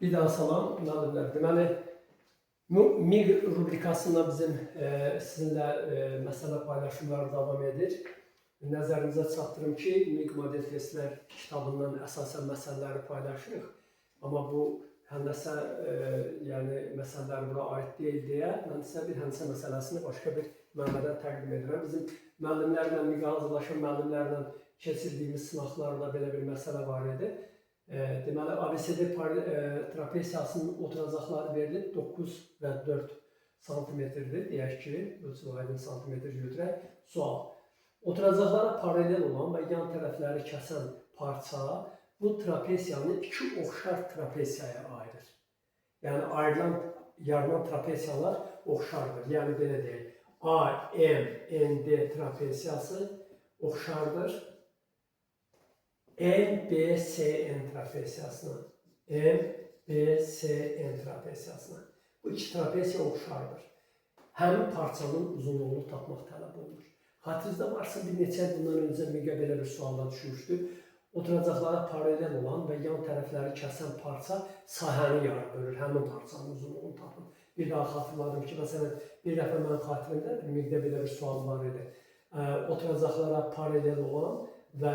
Bir daha salam, müəllimlər. Deməli, MİQ rubrikasında bizim sizinlə məsələ paylaşımları davam edir. Nəzərinizə çatdırım ki, MİQ model testlər kitabından əsasən məsələləri paylaşırıq. Amma bu həndəsə yəni məsələlər bura aid deyil deyə mən sizə bir həndəsə məsələsini başqa bir mənbədən təqdim edirəm. Bizim müəllimlərlə, MİQ-ə hazırlaşan müəllimlərlə keçirdiyimiz sınaqlarda belə bir məsələ var idi. Deməli, ABCD trapesiyasının oturacaqları verilib 9 və 4 santimetrdir. Deyək ki, ölçü aydın santimetr götürək. Sual. Oturacaqlara paralel olan və yan tərəfləri kəsən parça bu trapesiyanı iki oxşar trapesiyaya ayırır. Yəni, ayrılan, yaranan trapesiyalar oxşardır. Yəni, belə deyək, AMND trapesiyası oxşardır MBSN trapesiyasına. MBSN trapesiyasına. Bu iki trapesiya oxşardır. Həmin parçanın uzunluğunu tapmaq tələb olunur. Xatrinizdə varsa bir neçə bundan öncə MİQ-ə belə bir sualda düşmüşdü. Oturacaqlara paralel olan və yan tərəfləri kəsən parça sahəni yarı bölür. Həmin parçanın uzunluğunu tapın. Bir daha xatırladım ki, məsələn, bir dəfə mənim xatrimdə MİQ-də belə bir sual var idi. Oturacaqlara paralel olan və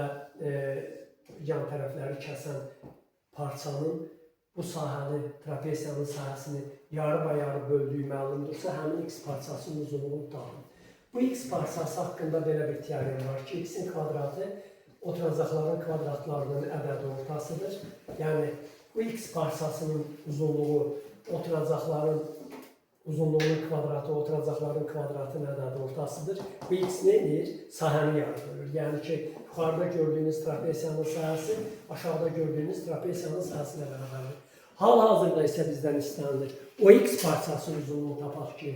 yan tərəfləri kəsən parçanın bu sahəni, trapesiyanın sahəsini yarı böldüyü məlumdursa, həmin X parçasının uzunluğunu tapın. Bu X parçası haqqında belə bir teorem var ki, X-in kvadratı oturacaqların kvadratlarının ədədi ortasıdır. Yəni, bu X parçasının uzunluğu oturacaqların uzunluğunun kvadratı, oturacaqların kvadratının ədədi ortasıdır. Bu X nə edir? Sahəni yarı bölür. Yəni ki, yuxarıda gördüyünüz trapesiyanın sahəsi, aşağıda gördüyünüz trapesiyanın sahəsinə bərabərdir. Hal-hazırda isə bizdən istənilir. O X parçasının uzunluğunu tapaq ki,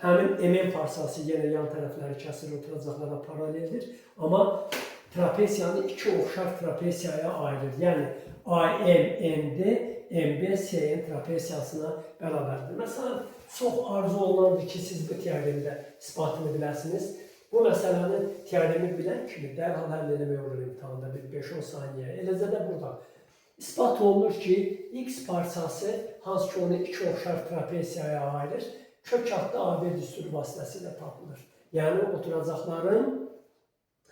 həmin MN parçası yenə yan tərəfləri kəsir, oturacaqlara paraleldir. Amma trapesiyanı iki oxşar trapesiyaya ayırır. Yəni, AMND MBSN trapesiyasına bərabərdir. Məsələn, çox arzu olunandır ki, siz bu teoremdə isbatını biləsiniz. Bu məsələnin teoremi bilən kimi dərhal həll eləmək olur imtihanda bir 5-10 saniyə. Eləcə də burada isbat olunur ki, X parçası hansı ki onu iki oxşar trapesiyaya ayırır, kök altda AB düsturu vasitəsilə tapılır. Yəni, oturacaqların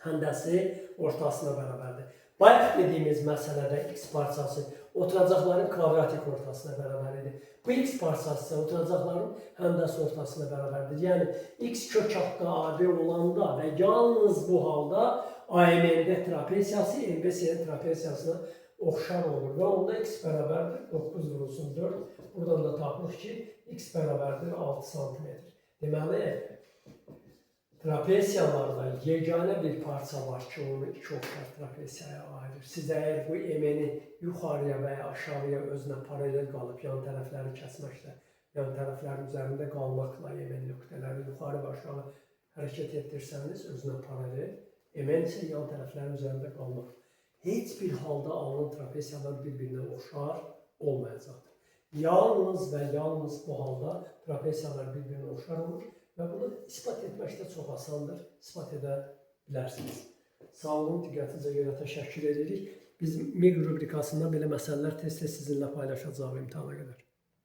həndəsi ortasına bərabərdir. Bayaq dediyimiz məsələdə X parçası oturacaqların kvadratik ortasına bərabər idi. Bu X parçası isə oturacaqların həndəsi ortasına bərabərdir. Yəni, X kök altda AB olanda və yalnız bu halda AMND trapesiyası MBSN trapesiyasına oxşar olur və onda X bərabərdir 9 vurulsun 4. Buradan da tapılır ki, X bərabərdir 6 cm. Deməli, trapesiyalarda yeganə bir parça var ki, onu iki oxşar trapesiyaya ayırır. Siz əgər bu MN-i yuxarıya və ya aşağıya özünə paralel qalıb, yan tərəfləri kəsməklə, yan tərəflərin üzərində qalmaqla MN nöqtələri yuxarı və aşağı hərəkət etdirsəniz, özünə paralel, MN isə yan tərəflərin üzərində qalmaq. Heç bir halda alınan trapesiyalar bir-birinə oxşar olmayacaqdır. Yalnız və yalnız bu halda trapesiyalar bir-birinə oxşar olur və bunu ispat etməkdə çox asandır, ispat edə bilərsiniz. Sağ olun, diqqətinizə görə təşəkkür edirik. Biz MİQ rubrikasında belə məsələlər tez-tez sizinlə paylaşacağıq imtihana qədər.